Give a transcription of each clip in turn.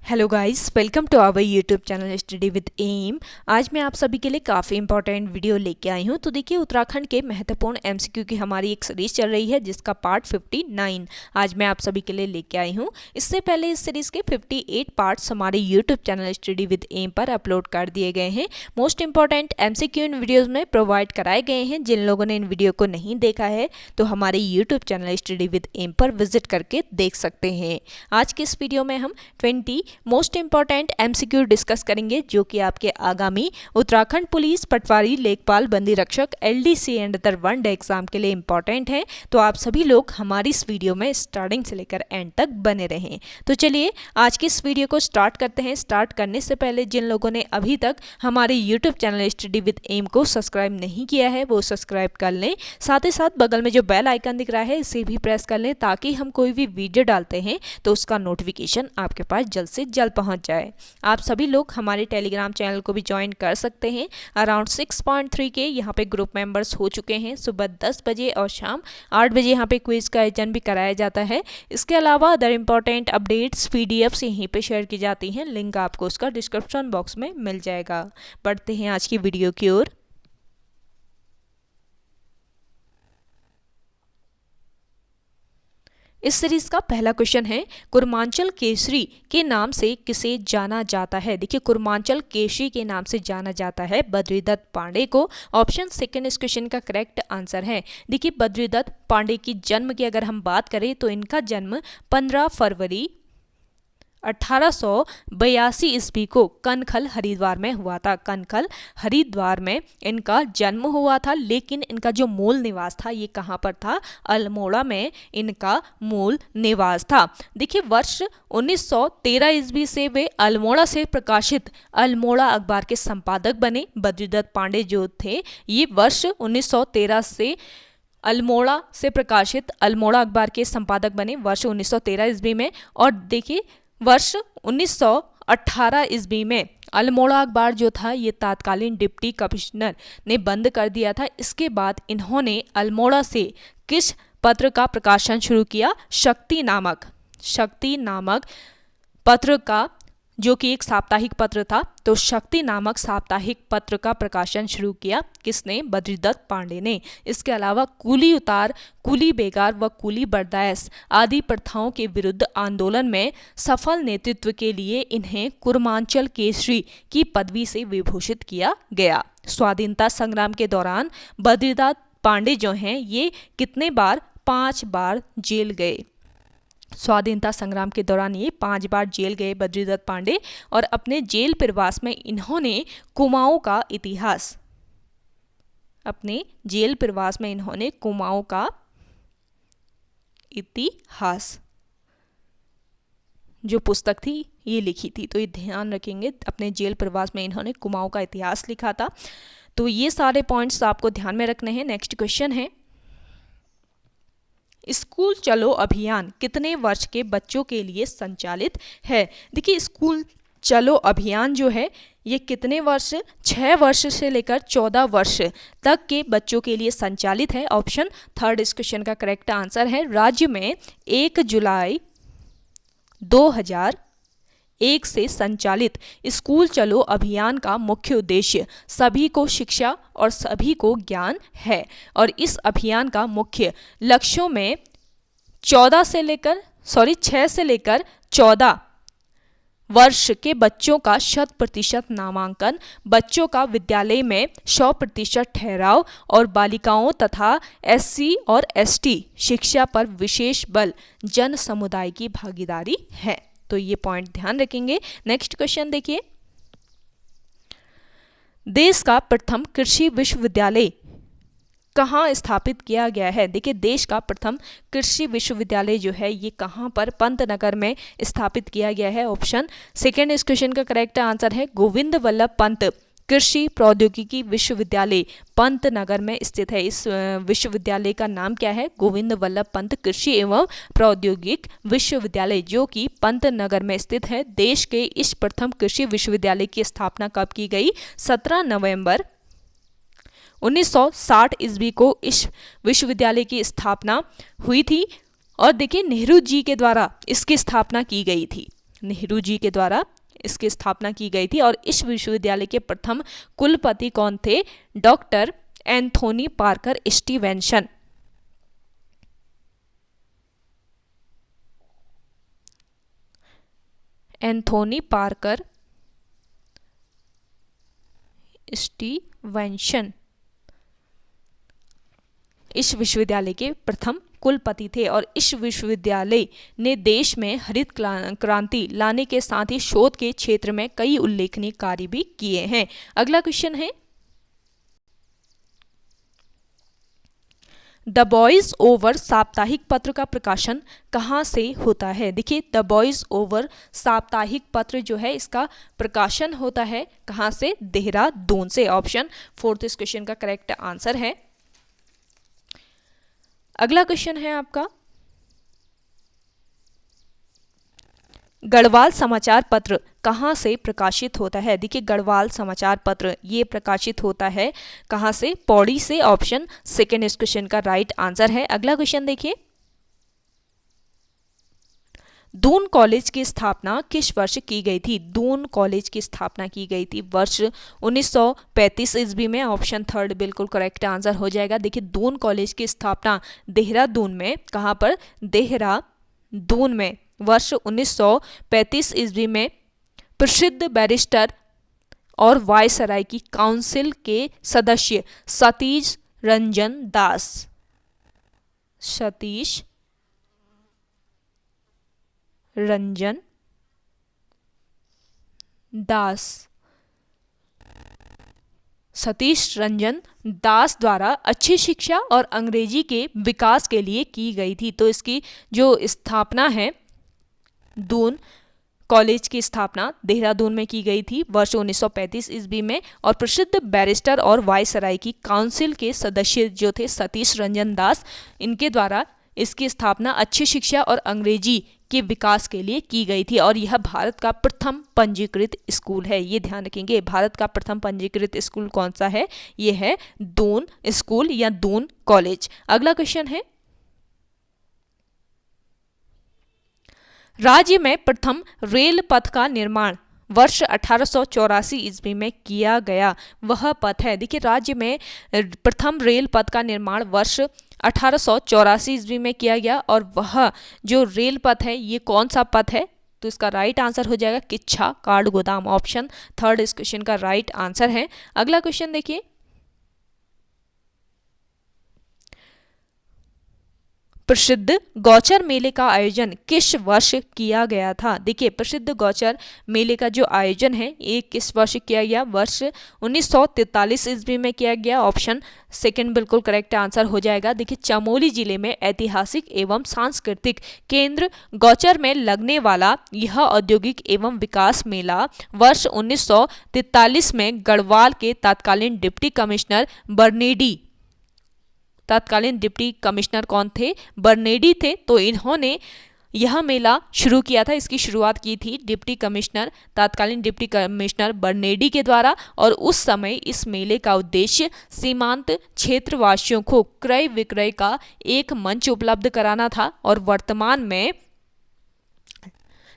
Hello guys, welcome to our YouTube channel study with M. आज मैं आप सभी के लिए काफ़ी इंपॉर्टेंट वीडियो लेके आई हूँ। तो देखिए, उत्तराखंड के महत्वपूर्ण एमसीक्यू की हमारी एक सीरीज चल रही है जिसका पार्ट 59 आज मैं आप सभी के लिए लेके आई हूँ। इससे पहले इस सीरीज़ के 58 पार्ट्स हमारे YouTube channel study with M पर अपलोड कर दिए गए हैं। मोस्ट इंपॉर्टेंट एमसीक्यू इन वीडियोज़ में प्रोवाइड कराए गए हैं। जिन लोगों ने इन वीडियो को नहीं देखा है तो हमारे YouTube channel study with M पर विजिट करके देख सकते हैं। आज की इस वीडियो में हम 20 मोस्ट इंपॉर्टेंट एमसीक्यू डिस्कस करेंगे जो कि आपके आगामी उत्तराखंड पुलिस पटवारी लेखपाल बंदी रक्षक LDC and other one day exam के लिए इंपॉर्टेंट हैं। तो आप सभी लोग हमारी इस वीडियो में स्टार्टिंग से लेकर एंड तक बने रहें। तो चलिए आज की इस वीडियो को स्टार्ट करते हैं। स्टार्ट करने से पहले जिन लोगों ने अभी तक हमारे YouTube channel study with M को सब्सक्राइब नहीं किया है वो सब्सक्राइब कर लें। साथ ही साथ बगल में जो बेल आइकन दिख रहा है इसे भी प्रेस कर लें ताकि हम कोई भी वीडियो डालते हैं तो उसका नोटिफिकेशन आपके पास जल्द से जल्द पहुंच जाए। आप सभी लोग हमारे टेलीग्राम चैनल को भी ज्वाइन कर सकते हैं। अराउंड 6.3 के यहाँ पे ग्रुप मेंबर्स हो चुके हैं। सुबह 10 बजे और शाम 8 बजे यहाँ पे क्विज का आयोजन भी कराया जाता है। इसके अलावा अदर इंपॉर्टेंट अपडेट्स पीडीएफ्स यहीं पे शेयर की जाती हैं। लिंक आपको उसका डिस्क्रिप्शन बॉक्स में मिल जाएगा। बढ़ते हैं आज की वीडियो की ओर। इस सीरीज का पहला क्वेश्चन है, कुर्मांचल केसरी के नाम से किसे जाना जाता है। देखिए, कुर्मांचल केसरी के नाम से जाना जाता है बद्रीदत्त पांडे को। ऑप्शन सेकंड इस क्वेश्चन का करेक्ट आंसर है। देखिए, बद्रीदत्त पांडे की जन्म की अगर हम बात करें तो इनका जन्म 15 फरवरी 1882 ईस्वी को कनखल हरिद्वार में हुआ था। कनखल हरिद्वार में इनका जन्म हुआ था, लेकिन इनका जो मूल निवास था ये कहाँ पर था? अल्मोड़ा में इनका मूल निवास था। देखिए, वर्ष 1913 ईस्वी से वे अल्मोड़ा से प्रकाशित अल्मोड़ा अखबार के संपादक बने। बद्रीदत्त पांडे जो थे ये वर्ष 1913 से अल्मोड़ा से प्रकाशित अल्मोड़ा अखबार के संपादक बने वर्ष 1913 ईस्वी में। और देखिए, वर्ष 1918 ईस्वी में अल्मोड़ा अखबार जो था ये तात्कालीन डिप्टी कमिश्नर ने बंद कर दिया था। इसके बाद इन्होंने अल्मोड़ा से किस पत्र का प्रकाशन शुरू किया? शक्ति नामक पत्र का, जो कि एक साप्ताहिक पत्र था। तो शक्ति नामक साप्ताहिक पत्र का प्रकाशन शुरू किया किसने? बद्रीदत्त पांडे ने। इसके अलावा कूली उतार, कूली बेगार व कूली बर्दाश्त आदि प्रथाओं के विरुद्ध आंदोलन में सफल नेतृत्व के लिए इन्हें कुर्मांचल केसरी की पदवी से विभूषित किया गया। स्वाधीनता संग्राम के दौरान बद्रीदत्त पांडे जो हैं ये कितने बार? 5 बार जेल गए। स्वाधीनता संग्राम के दौरान ये 5 बार जेल गए बद्रीदत्त पांडे। और अपने जेल प्रवास में इन्होंने कुमाऊं का इतिहास, अपने जेल प्रवास में इन्होंने कुमाऊं का इतिहास जो पुस्तक थी ये लिखी थी। तो ये ध्यान रखेंगे, अपने जेल प्रवास में इन्होंने कुमाऊं का इतिहास लिखा था। तो ये सारे पॉइंट्स आपको ध्यान में रखने हैं। नेक्स्ट क्वेश्चन है, स्कूल चलो अभियान कितने वर्ष के बच्चों के लिए संचालित है? देखिए, स्कूल चलो अभियान जो है ये कितने वर्ष? 6 वर्ष से लेकर 14 वर्ष तक के बच्चों के लिए संचालित है। ऑप्शन थर्ड इस क्वेश्चन का करेक्ट आंसर है। राज्य में 1 जुलाई 2001 से संचालित स्कूल चलो अभियान का मुख्य उद्देश्य सभी को शिक्षा और सभी को ज्ञान है। और इस अभियान का मुख्य लक्ष्यों में 6 से लेकर 14 वर्ष के बच्चों का 100% नामांकन, बच्चों का विद्यालय में 100% ठहराव और बालिकाओं तथा एससी और एसटी शिक्षा पर विशेष बल, जन समुदाय की भागीदारी है। तो ये पॉइंट ध्यान रखेंगे। नेक्स्ट क्वेश्चन देखिए, देश का प्रथम कृषि विश्वविद्यालय कहाँ स्थापित किया गया है? देखिए, देश का प्रथम कृषि विश्वविद्यालय जो है ये कहाँ पर? पंतनगर में स्थापित किया गया है। ऑप्शन सेकेंड इस क्वेश्चन का करेक्ट आंसर है। गोविंद वल्लभ पंत कृषि प्रौद्योगिकी विश्वविद्यालय पंतनगर में स्थित है। इस विश्वविद्यालय का नाम क्या है? गोविंद वल्लभ पंत कृषि एवं प्रौद्योगिक विश्वविद्यालय, जो कि पंतनगर में स्थित है। देश के इस प्रथम कृषि विश्वविद्यालय की स्थापना कब की गई? 17 नवंबर 1960 ईस्वी को इस विश्वविद्यालय की स्थापना हुई थी। और देखिए, नेहरू जी के द्वारा इसकी स्थापना की गई थी। नेहरू जी के द्वारा इसकी स्थापना की गई थी। और इस विश्वविद्यालय के प्रथम कुलपति कौन थे? Doctor Anthony Parker Stevenson. Anthony Parker Stevenson इस विश्वविद्यालय के प्रथम कुलपति थे। और इस विश्वविद्यालय ने देश में हरित क्रांति लाने के साथ ही शोध के क्षेत्र में कई उल्लेखनीय कार्य भी किए हैं। अगला क्वेश्चन है, द बॉयज ओवर साप्ताहिक पत्र का प्रकाशन कहाँ से होता है? देखिए, द बॉयज ओवर साप्ताहिक पत्र जो है इसका प्रकाशन होता है कहाँ से? देहरादून से। ऑप्शन 4 इस क्वेश्चन का करेक्ट आंसर है। अगला क्वेश्चन है आपका, गढ़वाल समाचार पत्र कहाँ से प्रकाशित होता है? देखिए, गढ़वाल समाचार पत्र ये प्रकाशित होता है कहाँ से? पौड़ी से। ऑप्शन 2 इस क्वेश्चन का राइट आंसर है। अगला क्वेश्चन देखिए, दून कॉलेज की स्थापना किस वर्ष की गई थी? दून कॉलेज की स्थापना की गई थी वर्ष 1935 ईस्वी में। ऑप्शन 3 बिल्कुल करेक्ट आंसर हो जाएगा। देखिए, दून कॉलेज की स्थापना देहरादून में, कहाँ पर? देहरादून में वर्ष 1935 ईस्वी में प्रसिद्ध बैरिस्टर और वायसराय की काउंसिल के सदस्य सतीश रंजन दास द्वारा अच्छी शिक्षा और अंग्रेजी के विकास के लिए की गई थी। तो इसकी जो स्थापना है, दून कॉलेज की स्थापना देहरादून में की गई थी वर्ष 1935 ईस्वी में। और प्रसिद्ध बैरिस्टर और वायसराय की काउंसिल के सदस्य जो थे सतीश रंजन दास, इनके द्वारा इसकी स्थापना अच्छी शिक्षा और अंग्रेजी के विकास के लिए की गई थी। और यह भारत का प्रथम पंजीकृत स्कूल है। ये ध्यान रखेंगे, भारत का प्रथम पंजीकृत स्कूल कौन सा है? ये है दून स्कूल या दून कॉलेज। अगला क्वेश्चन है, राज्य में प्रथम रेल पथ का निर्माण वर्ष 1884 ईस्वी में किया गया वह पथ है? देखिए, राज्य में प्रथम रेल पथ का निर्माण वर्ष 1884 ईस्वी में किया गया। और वह जो रेल पथ है ये कौन सा पथ है? तो इसका राइट आंसर हो जाएगा किच्छा काठगोदाम। ऑप्शन 3 इस क्वेश्चन का राइट आंसर है। अगला क्वेश्चन देखिए, प्रसिद्ध गौचर मेले का आयोजन किस वर्ष किया गया था? देखिए, प्रसिद्ध गौचर मेले का जो आयोजन है ये किस वर्ष किया गया? वर्ष 1943 ईस्वी में किया गया। ऑप्शन 2 बिल्कुल करेक्ट आंसर हो जाएगा। देखिए, चमोली जिले में ऐतिहासिक एवं सांस्कृतिक केंद्र गौचर में लगने वाला यह औद्योगिक एवं विकास मेला वर्ष 1943 में गढ़वाल के तत्कालीन डिप्टी कमिश्नर कौन थे? बर्नेडी थे। तो इन्होंने यह मेला शुरू किया था, इसकी शुरुआत की थी तत्कालीन डिप्टी कमिश्नर बर्नेडी के द्वारा। और उस समय इस मेले का उद्देश्य सीमांत क्षेत्रवासियों को क्रय विक्रय का एक मंच उपलब्ध कराना था। और वर्तमान में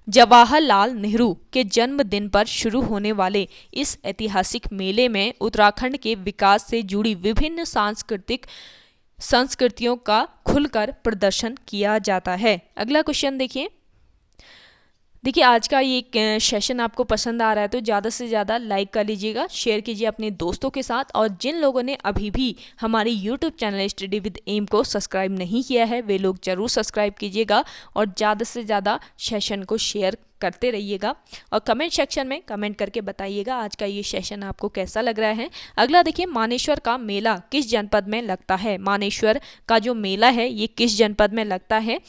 जवाहरलाल नेहरू के जन्मदिन पर शुरू होने वाले इस ऐतिहासिक मेले में उत्तराखंड के विकास से जुड़ी विभिन्न संस्कृतियों का खुलकर प्रदर्शन किया जाता है। अगला क्वेश्चन देखिए, आज का ये सेशन आपको पसंद आ रहा है तो ज़्यादा से ज़्यादा लाइक कर लीजिएगा, शेयर कीजिए अपने दोस्तों के साथ। और जिन लोगों ने अभी भी हमारे YouTube channel study with M को सब्सक्राइब नहीं किया है वे लोग ज़रूर सब्सक्राइब कीजिएगा और ज़्यादा से ज़्यादा सेशन को शेयर करते रहिएगा। और कमेंट सेक्शन में कमेंट करके बताइएगा आज का ये सेशन आपको कैसा लग रहा है। अगला देखिए, मानेश्वर का मेला किस जनपद में लगता है? मानेश्वर का जो मेला है ये किस जनपद में लगता है?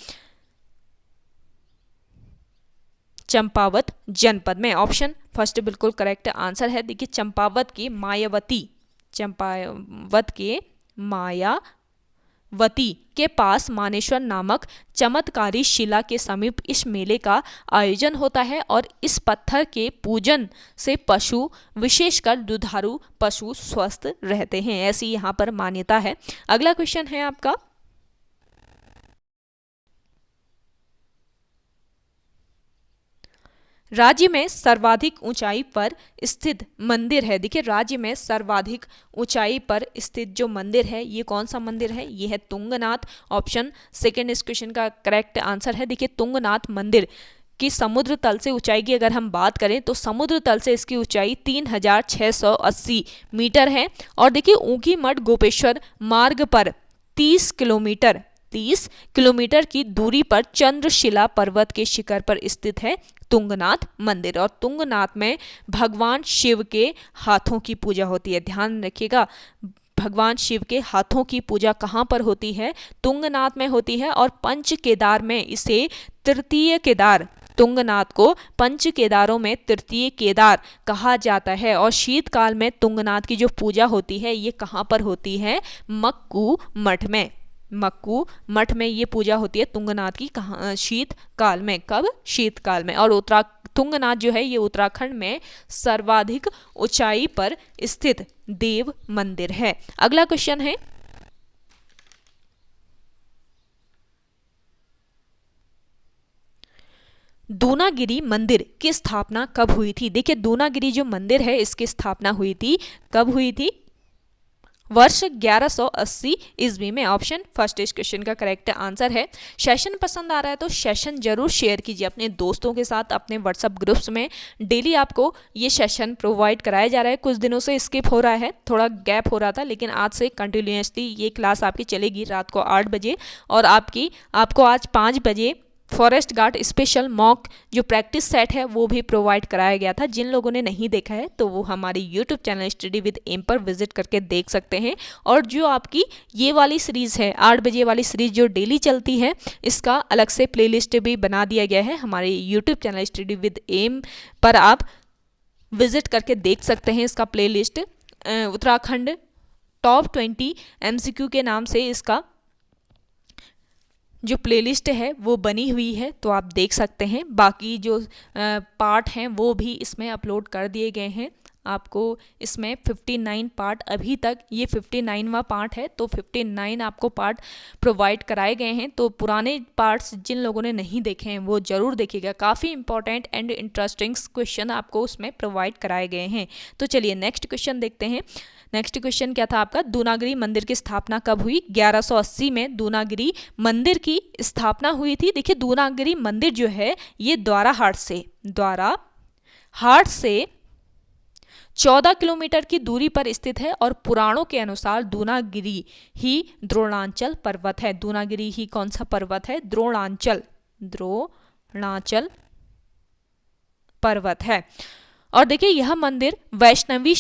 चंपावत जनपद में। ऑप्शन 1 बिल्कुल करेक्ट आंसर है। देखिए, चंपावत के मायावती के पास मानेश्वर नामक चमत्कारी शिला के समीप इस मेले का आयोजन होता है। और इस पत्थर के पूजन से पशु, विशेषकर दुधारू पशु स्वस्थ रहते हैं, ऐसी यहाँ पर मान्यता है। अगला क्वेश्चन है आपका, राज्य में सर्वाधिक ऊंचाई पर स्थित मंदिर है। देखिए राज्य में सर्वाधिक ऊंचाई पर स्थित जो मंदिर है ये कौन सा मंदिर है, ये है तुंगनाथ। ऑप्शन सेकंड इस क्वेश्चन का करेक्ट आंसर है। देखिए तुंगनाथ मंदिर की समुद्र तल से ऊंचाई की अगर हम बात करें तो समुद्र तल से इसकी ऊंचाई 3680 मीटर है। और देखिए ऊखी मठ गोपेश्वर मार्ग पर 30 किलोमीटर की दूरी पर चंद्रशिला पर्वत के शिखर पर स्थित है तुंगनाथ मंदिर। और तुंगनाथ में भगवान शिव के हाथों की पूजा होती है। ध्यान रखिएगा, भगवान शिव के हाथों की पूजा कहाँ पर होती है, तुंगनाथ में होती है। और पंच केदार में इसे तृतीय केदार, तुंगनाथ को पंच केदारों में तृतीय केदार कहा जाता है। और शीतकाल में तुंगनाथ की जो पूजा होती है ये कहाँ पर होती है, मक्कू मठ में। मक्कू मठ में ये पूजा होती है तुंगनाथ की, कहाँ, शीतकाल में। कब, शीतकाल में। और तुंगनाथ जो है ये उत्तराखंड में सर्वाधिक ऊंचाई पर स्थित देव मंदिर है। अगला क्वेश्चन है, दूनागिरी मंदिर की स्थापना कब हुई थी। देखिए दूनागिरी जो मंदिर है इसकी स्थापना हुई थी, कब हुई थी, वर्ष 1180 ईस्वी में। ऑप्शन फर्स्ट इस क्वेश्चन का करेक्ट आंसर है। सेशन पसंद आ रहा है तो सेशन जरूर शेयर कीजिए अपने दोस्तों के साथ, अपने व्हाट्सएप ग्रुप्स में। डेली आपको ये सेशन प्रोवाइड कराया जा रहा है। कुछ दिनों से स्किप हो रहा है, थोड़ा गैप हो रहा था, लेकिन आज से कंटिन्यूसली ये क्लास आपकी चलेगी रात को 8 बजे। और आपको आज 5 बजे फॉरेस्ट गार्ड स्पेशल मॉक जो प्रैक्टिस सेट है वो भी प्रोवाइड कराया गया था। जिन लोगों ने नहीं देखा है तो वो हमारी YouTube channel study with M पर विजिट करके देख सकते हैं। और जो आपकी ये वाली सीरीज़ है 8 बजे वाली सीरीज़ जो डेली चलती है, इसका अलग से प्लेलिस्ट भी बना दिया गया है हमारे YouTube channel study with M पर, आप विजिट करके देख सकते हैं इसका प्लेलिस्ट। उत्तराखंड टॉप 20 MCQ के नाम से इसका जो प्लेलिस्ट है वो बनी हुई है, तो आप देख सकते हैं। बाकी जो पार्ट हैं वो भी इसमें अपलोड कर दिए गए हैं। आपको इसमें 59 पार्ट, अभी तक ये 59वां पार्ट है, तो 59 आपको पार्ट प्रोवाइड कराए गए हैं। तो पुराने पार्ट्स जिन लोगों ने नहीं देखे हैं वो ज़रूर देखिएगा, काफ़ी इंपॉर्टेंट एंड इंटरेस्टिंग क्वेश्चन आपको उसमें प्रोवाइड कराए गए हैं। तो चलिए नेक्स्ट क्वेश्चन देखते हैं। नेक्स्ट क्वेश्चन क्या था आपका, दूनागिरी मंदिर की स्थापना कब हुई। 1180 में दूनागिरी मंदिर की स्थापना हुई थी। देखिए दूनागिरी मंदिर जो है ये द्वाराहाट से 14 किलोमीटर की दूरी पर स्थित है। और पुराणों के अनुसार दूनागिरी ही द्रोणांचल पर्वत है। दूनागिरी ही कौन सा पर्वत है, द्रोणांचल पर्वत है। और देखिए यह मंदिर वैष्णवी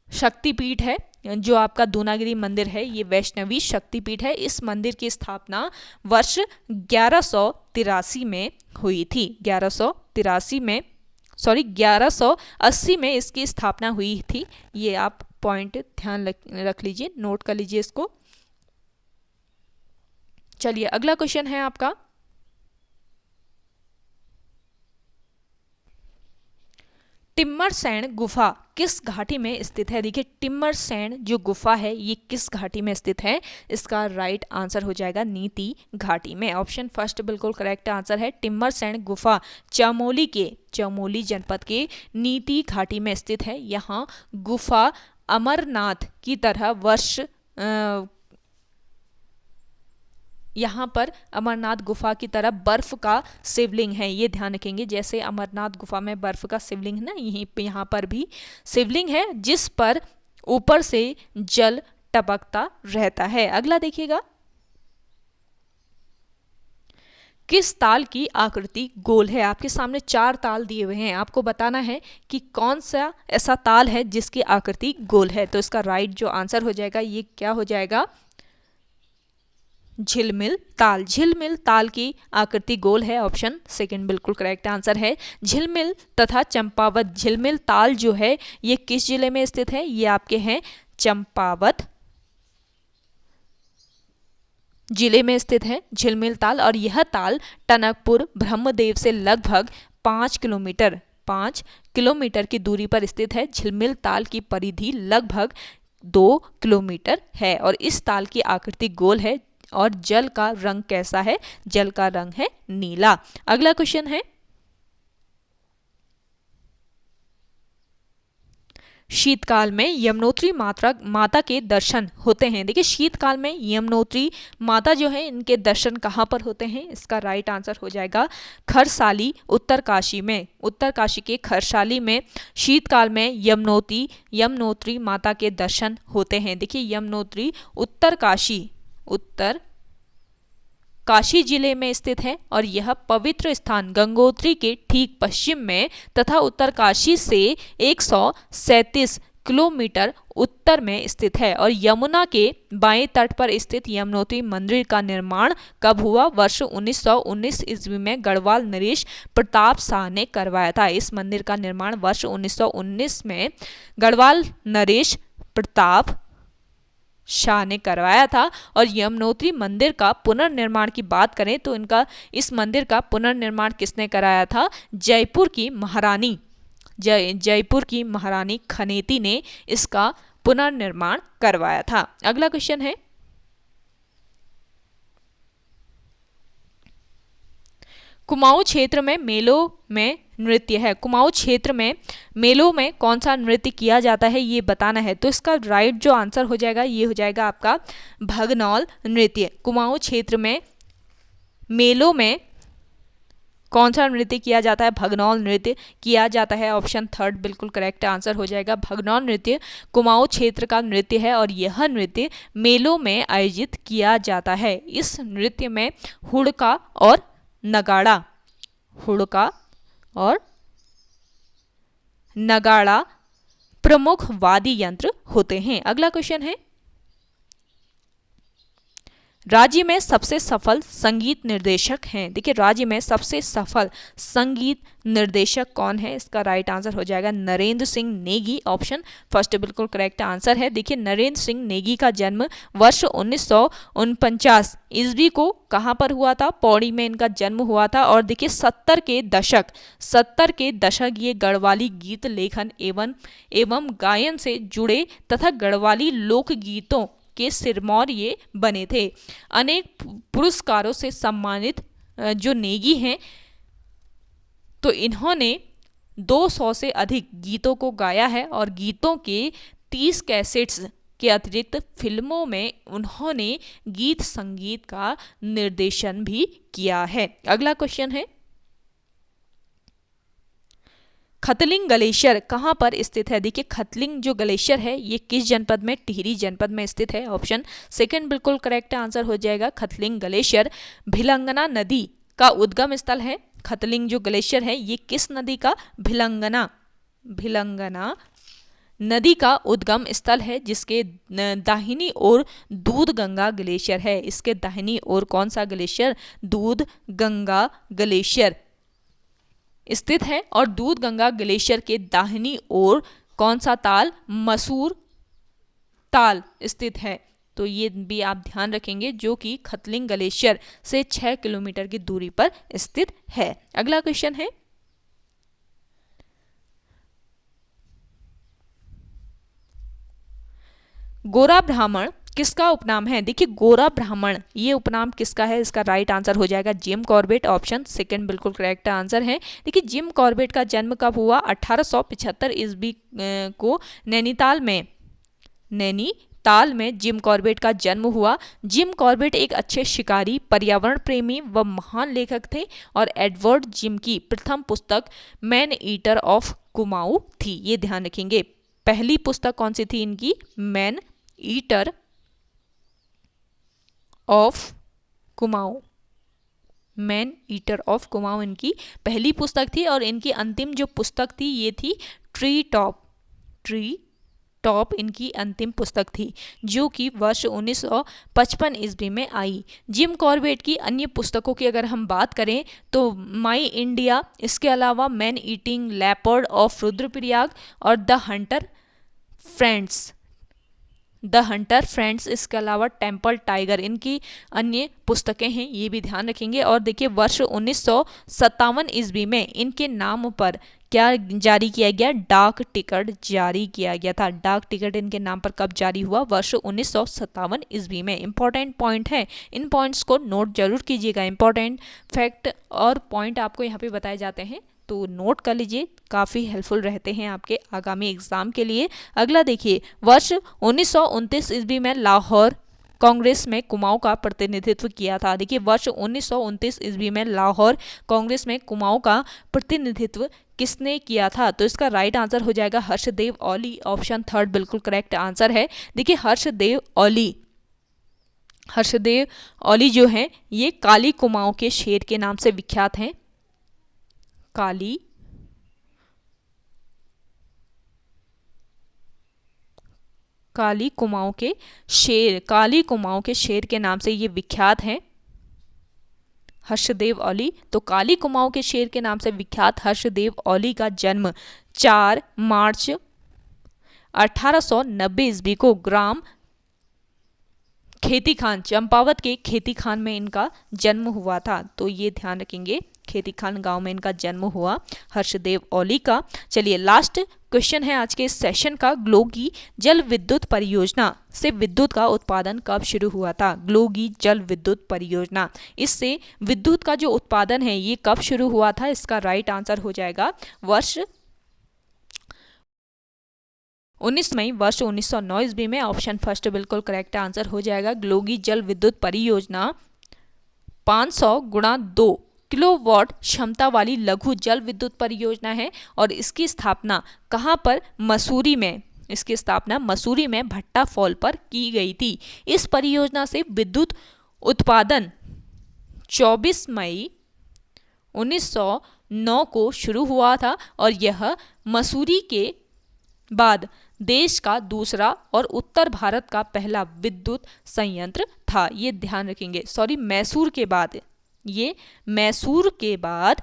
शक्तिपीठ है। जो आपका दूनागिरी मंदिर है ये वैष्णवी शक्तिपीठ है। इस मंदिर की स्थापना वर्ष 1183 में हुई थी। 1180 में इसकी स्थापना हुई थी। ये आप पॉइंट ध्यान रख लीजिए, नोट कर लीजिए इसको। चलिए अगला क्वेश्चन है आपका, टिम्मरसैंण गुफा किस घाटी में स्थित है। देखिए टिम्मरसैंण जो गुफा है ये किस घाटी में स्थित है, इसका राइट आंसर हो जाएगा नीति घाटी में। ऑप्शन फर्स्ट बिल्कुल करेक्ट आंसर है। टिम्मरसैंण गुफा चमोली जनपद के नीति घाटी में स्थित है। यहाँ गुफा अमरनाथ की तरह यहाँ पर अमरनाथ गुफा की तरह बर्फ का शिवलिंग है, ये ध्यान रखेंगे। जैसे अमरनाथ गुफा में बर्फ का शिवलिंग है ना, यहाँ पर भी शिवलिंग है जिस पर ऊपर से जल टपकता रहता है। अगला देखिएगा, किस ताल की आकृति गोल है। आपके सामने 4 ताल दिए हुए हैं, आपको बताना है कि कौन सा ऐसा ताल है जिसकी आकृति गोल है। तो इसका राइट जो आंसर हो जाएगा ये क्या हो जाएगा, झिलमिल ताल की आकृति गोल है। ऑप्शन सेकंड बिल्कुल करेक्ट आंसर है। झिलमिल तथा चंपावत, झिलमिल ताल जो है ये किस जिले में स्थित है, ये आपके हैं चंपावत जिले में स्थित है झिलमिल ताल। और यह ताल टनकपुर ब्रह्मदेव से लगभग 5 किलोमीटर की दूरी पर स्थित है। झिलमिल ताल की परिधि लगभग 2 किलोमीटर है और इस ताल की आकृति गोल है। और जल का रंग कैसा है? जल का रंग है नीला। अगला क्वेश्चन है, शीतकाल में यमुनोत्री माता के दर्शन होते हैं। देखिए शीतकाल में यमुनोत्री माता जो है इनके दर्शन कहाँ पर होते हैं? इसका राइट आंसर हो जाएगा खरसाली, उत्तरकाशी में। उत्तरकाशी के खरसाली में शीतकाल में यमुनोत्री माता के दर्शन होते हैं। देखिए यमुनोत्री उत्तर काशी जिले में स्थित है और यह पवित्र स्थान गंगोत्री के ठीक पश्चिम में तथा उत्तरकाशी से 137 किलोमीटर उत्तर में स्थित है। और यमुना के बाएं तट पर स्थित यमुनोत्री मंदिर का निर्माण कब हुआ? वर्ष 1919 ईस्वी में गढ़वाल नरेश प्रताप शाह ने करवाया था। इस मंदिर का निर्माण वर्ष 1919 में गढ़वाल नरेश प्रताप शाह ने करवाया था। और यमुनोत्री मंदिर का पुनर्निर्माण की बात करें तो इस मंदिर का पुनर्निर्माण किसने कराया था? जयपुर की महारानी खनेती ने इसका पुनर्निर्माण करवाया था। अगला क्वेश्चन है, कुमाऊं क्षेत्र में मेलों में नृत्य है। कुमाऊं क्षेत्र में मेलों में कौन सा नृत्य किया जाता है ये बताना है। तो इसका राइट जो आंसर हो जाएगा ये हो जाएगा आपका भगनौल नृत्य। कुमाऊं क्षेत्र में मेलों में कौन सा नृत्य किया जाता है? भगनौल नृत्य किया जाता है। ऑप्शन 3 बिल्कुल करेक्ट आंसर हो जाएगा। भगनौल नृत्य कुमाऊं क्षेत्र का नृत्य है और यह नृत्य मेलों में आयोजित किया जाता है। इस नृत्य में हुड़का और नगाड़ा प्रमुख वाद्य यंत्र होते हैं। अगला क्वेश्चन है, राज्य में सबसे सफल संगीत निर्देशक हैं। देखिए राज्य में सबसे सफल संगीत निर्देशक कौन है? इसका राइट आंसर हो जाएगा नरेंद्र सिंह नेगी। ऑप्शन फर्स्ट बिल्कुल करेक्ट आंसर है। देखिए नरेंद्र सिंह नेगी का जन्म वर्ष 1949 ईस्वी को कहाँ पर हुआ था? पौड़ी में इनका जन्म हुआ था। और देखिए 70 के दशक ये गढ़वाली गीत लेखन एवं गायन से जुड़े तथा गढ़वाली लोक गीतों के सिरमौर ये बने थे। अनेक पुरस्कारों से सम्मानित जो नेगी हैं तो इन्होंने 200 से अधिक गीतों को गाया है और गीतों के 30 कैसेट्स के अतिरिक्त फिल्मों में उन्होंने गीत संगीत का निर्देशन भी किया है। अगला क्वेश्चन है, खतलिंग ग्लेशियर कहाँ पर स्थित है? देखिए खतलिंग जो ग्लेशियर है ये किस जनपद में? टिहरी जनपद में स्थित है। ऑप्शन 2 बिल्कुल करेक्ट आंसर हो जाएगा। खतलिंग ग्लेशियर भिलंगना नदी का उद्गम स्थल है। खतलिंग जो ग्लेशियर है ये किस नदी का? भिलंगना नदी का उद्गम स्थल है जिसके दाहिनी ओर दूध गंगा ग्लेशियर है। इसके दाहिनी ओर कौन सा ग्लेशियर? दूध गंगा ग्लेशियर स्थित है। और दूध गंगा ग्लेशियर के दाहिनी ओर कौन सा ताल? मसूर ताल स्थित है। तो ये भी आप ध्यान रखेंगे जो कि खतलिंग ग्लेशियर से 6 किलोमीटर की दूरी पर स्थित है। अगला क्वेश्चन है, गोरा ब्राह्मण किसका उपनाम है? देखिए गोरा ब्राह्मण ये उपनाम किसका है? इसका राइट आंसर हो जाएगा जिम कॉर्बेट। ऑप्शन 2 बिल्कुल करेक्ट आंसर है। देखिए जिम कॉर्बेट का जन्म कब हुआ? 1875 ईस्वी को नैनीताल में जिम कॉर्बेट का जन्म हुआ। जिम कॉर्बेट एक अच्छे शिकारी, पर्यावरण प्रेमी व महान लेखक थे और एडवर्ड जिम की प्रथम पुस्तक मैन ईटर ऑफ कुमाऊं थी। ये ध्यान रखेंगे। पहली पुस्तक कौन सी थी इनकी? मैन ईटर ऑफ कुमाऊं इनकी पहली पुस्तक थी। और इनकी अंतिम जो पुस्तक थी ये थी ट्री टॉप इनकी अंतिम पुस्तक थी जो कि वर्ष 1955 ईस्वी में आई। जिम कॉर्बेट की अन्य पुस्तकों की अगर हम बात करें तो माई इंडिया, इसके अलावा man eating leopard of Rudraprayag और द हंटर फ्रेंड्स, इसके अलावा टेम्पल टाइगर इनकी अन्य पुस्तकें हैं। ये भी ध्यान रखेंगे। और देखिए वर्ष 1957 ईस्वी में इनके नाम पर क्या जारी किया गया? डाक टिकट जारी किया गया था। डाक टिकट इनके नाम पर कब जारी हुआ? वर्ष 1957 ईस्वी में। इंपॉर्टेंट पॉइंट है, इन पॉइंट्स को नोट जरूर कीजिएगा। इंपॉर्टेंट फैक्ट और पॉइंट आपको यहाँ पे बताए जाते हैं, तो नोट कर लीजिए, काफ़ी हेल्पफुल रहते हैं आपके आगामी एग्जाम के लिए। अगला देखिए, वर्ष 1929 ईस्वी में लाहौर कांग्रेस में कुमाऊं का प्रतिनिधित्व किया था। देखिए, वर्ष 1929 ईस्वी में लाहौर कांग्रेस में कुमाऊं का प्रतिनिधित्व किसने किया था? तो इसका राइट आंसर हो जाएगा हर्षदेव औली। ऑप्शन थर्ड बिल्कुल करेक्ट आंसर है। देखिए, हर्षदेव औली जो हैं ये काली कुमाऊं के शेर के नाम से विख्यात हैं। काली कुमाऊं के शेर के नाम से ये विख्यात हैं, हर्षदेव औली। तो काली कुमाऊं के शेर के नाम से विख्यात हर्षदेव औली का जन्म 4 मार्च 1890 ईस्वी को ग्राम खेती खान, चंपावत के खेती खान में इनका जन्म हुआ था। तो ये ध्यान रखेंगे, खेती खान गांव में इनका जन्म हुआ हर्षदेव औली का। चलिए, लास्ट क्वेश्चन है आज के सेशन का। ग्लोगी जल विद्युत परियोजना से विद्युत का उत्पादन कब शुरू हुआ था? ग्लोगी जल विद्युत परियोजना, इससे विद्युत का जो उत्पादन है ये कब शुरू हुआ था? इसका राइट आंसर हो जाएगा वर्ष 19 मई वर्ष 1909 ईस्वी में। ऑप्शन फर्स्ट बिल्कुल करेक्ट आंसर हो जाएगा। ग्लोगी जल विद्युत परियोजना 500x2 किलोवाट क्षमता वाली लघु जल विद्युत परियोजना है और इसकी स्थापना कहाँ पर? मसूरी में। इसकी स्थापना मसूरी में भट्टा फॉल पर की गई थी। इस परियोजना से विद्युत उत्पादन 24 मई 1909 को शुरू हुआ था और यह मसूरी के बाद देश का दूसरा और उत्तर भारत का पहला विद्युत संयंत्र था। ये ध्यान रखेंगे, सॉरी, मैसूर के बाद, ये मैसूर के बाद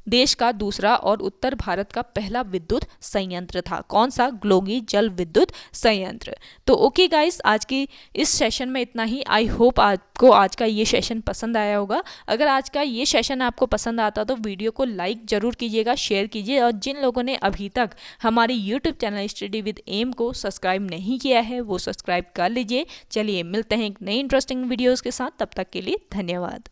देश का दूसरा और उत्तर भारत का पहला विद्युत संयंत्र था। कौन सा? ग्लोगी जल विद्युत संयंत्र। तो ओके गाइस, आज की इस सेशन में इतना ही। आई होप आपको आज का ये सेशन पसंद आया होगा। अगर आज का ये सेशन आपको पसंद आता तो वीडियो को लाइक जरूर कीजिएगा, शेयर कीजिए, और जिन लोगों ने अभी तक हमारे YouTube channel study with M को सब्सक्राइब नहीं किया है वो सब्सक्राइब कर लीजिए। चलिए, मिलते हैं एक नई इंटरेस्टिंग वीडियोज़ के साथ, तब तक के लिए धन्यवाद।